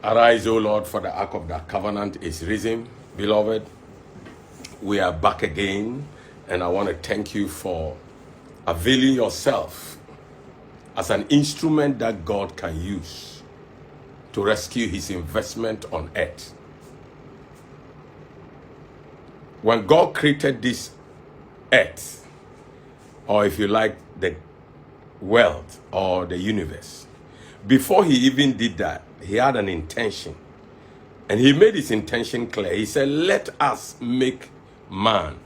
Arise, O Lord, for the ark of the covenant is risen. Beloved, we are back again, and I want to thank you for availing yourself as an instrument that God can use to rescue his investment on earth. When God created this earth, or if you like, the world or the universe, before he even did that, he had an intention. And he made his intention clear. He said, let us make man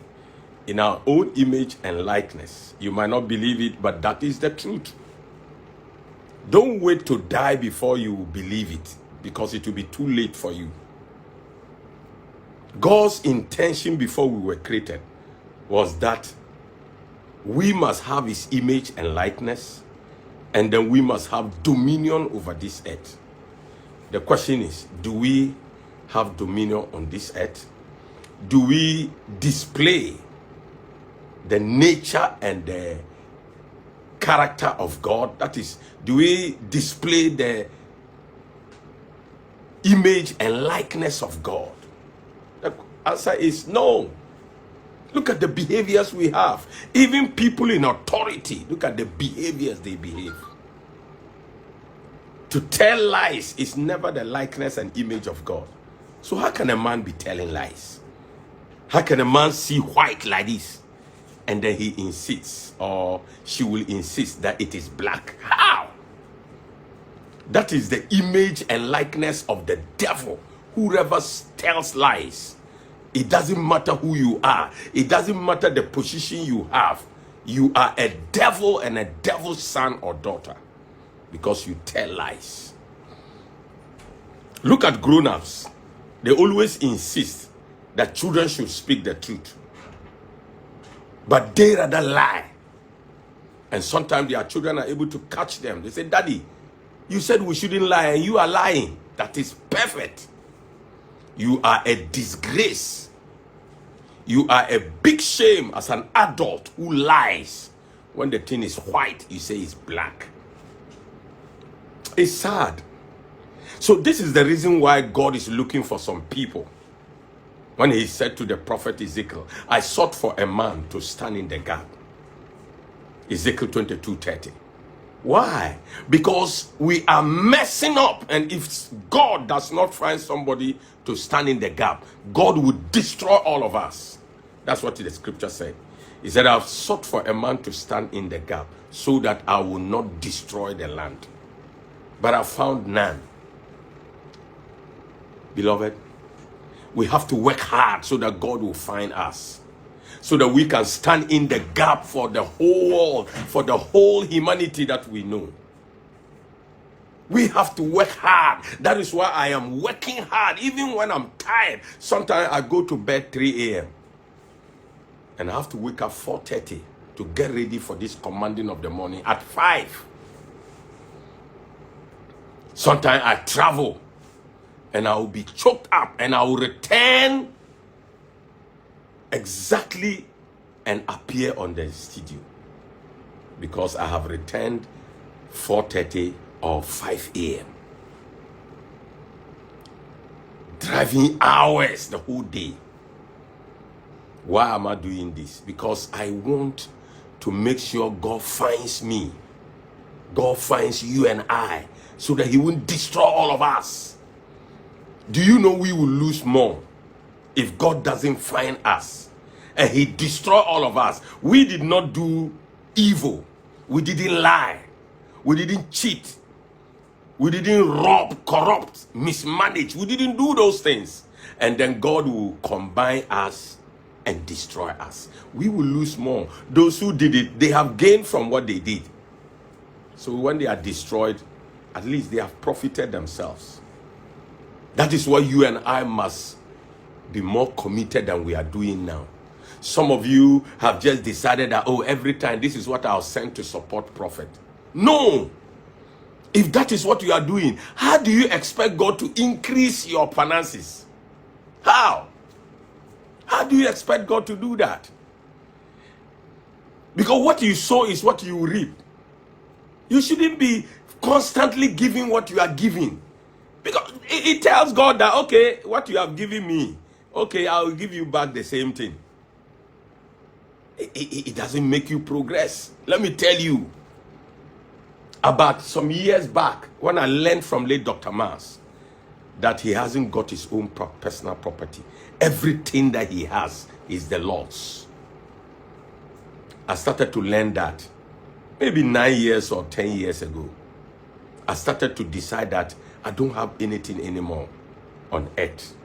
in our own image and likeness. You might not believe it, but that is the truth. Don't wait to die before you believe it, because it will be too late for you. God's intention before we were created was that we must have his image and likeness, and then we must have dominion over this earth. The question is, do we have dominion on this earth? Do we display the nature and the character of God? That is, do we display the image and likeness of God? The answer is no. Look at the behaviors we have. Even people in authority, look at the behaviors they behave. To tell lies is never the likeness and image of God. So how can a man be telling lies? How can a man see white like this and then he insists, or she will insist, that it is black? How? That is the image and likeness of the devil. Whoever tells lies, it doesn't matter who you are. It doesn't matter the position you have. You are a devil and a devil's son or daughter because you tell lies. Look at grown-ups. They always insist that children should speak the truth, but they rather lie. And sometimes their children are able to catch them. They say, Daddy, you said we shouldn't lie and you are lying. That is perfect. You are a disgrace. You are a big shame as an adult who lies. When the thing is white, you say it's black. It's sad. So this is the reason why God is looking for some people. When he said to the prophet Ezekiel, I sought for a man to stand in the gap. Ezekiel 22:30. Why? Because we are messing up, and if God does not find somebody to stand in the gap, God would destroy all of us. That's what the scripture said. He said, I've sought for a man to stand in the gap so that I will not destroy the land. But I found none. Beloved, we have to work hard so that God will find us, so that we can stand in the gap for the whole world, for the whole humanity that we know. We have to work hard. That is why I am working hard, even when I'm tired. Sometimes I go to bed 3 a.m. and I have to wake up 4:30 to get ready for this commanding of the morning at 5. Sometimes I travel and I will be choked up and I will return exactly and appear on the studio because I have returned 4:30 or 5 a.m. Driving hours the whole day. Why am I doing this? Because I want to make sure God finds me. God finds you and I, so that he won't destroy all of us. Do you know we will lose more if God doesn't find us and he destroy all of us? We did not do evil. We didn't lie. We didn't cheat. We didn't rob, corrupt, mismanage. We didn't do those things. And then God will combine us and destroy us. We will lose more. Those who did it, they have gained from what they did. So when they are destroyed, at least they have profited themselves. That is why you and I must be more committed than we are doing now. Some of you have just decided that, oh, every time this is what I'll send to support prophet. No. If that is what you are doing, how do you expect God to increase your finances? How? How do you expect God to do that? Because what you sow is what you reap. You shouldn't be constantly giving what you are giving. Because He tells God that, okay, what you have given me, okay, I'll give you back the same thing. It doesn't make you progress. Let me tell you, about some years back, when I learned from late Dr. Mars that he hasn't got his own personal property. Everything that he has is the Lord's. I started to learn that maybe 9 years or 10 years ago. I started to decide that I don't have anything anymore on earth.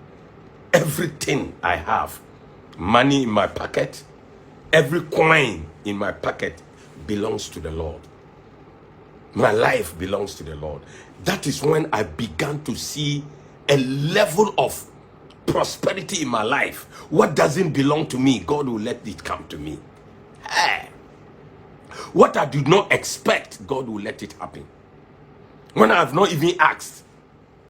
Everything I have, money in my pocket, every coin in my pocket belongs to the Lord. My life belongs to the Lord. That is when I began to see a level of prosperity in my life. What doesn't belong to me, God will let it come to me. Hey. What I did not expect, God will let it happen. When I have not even asked,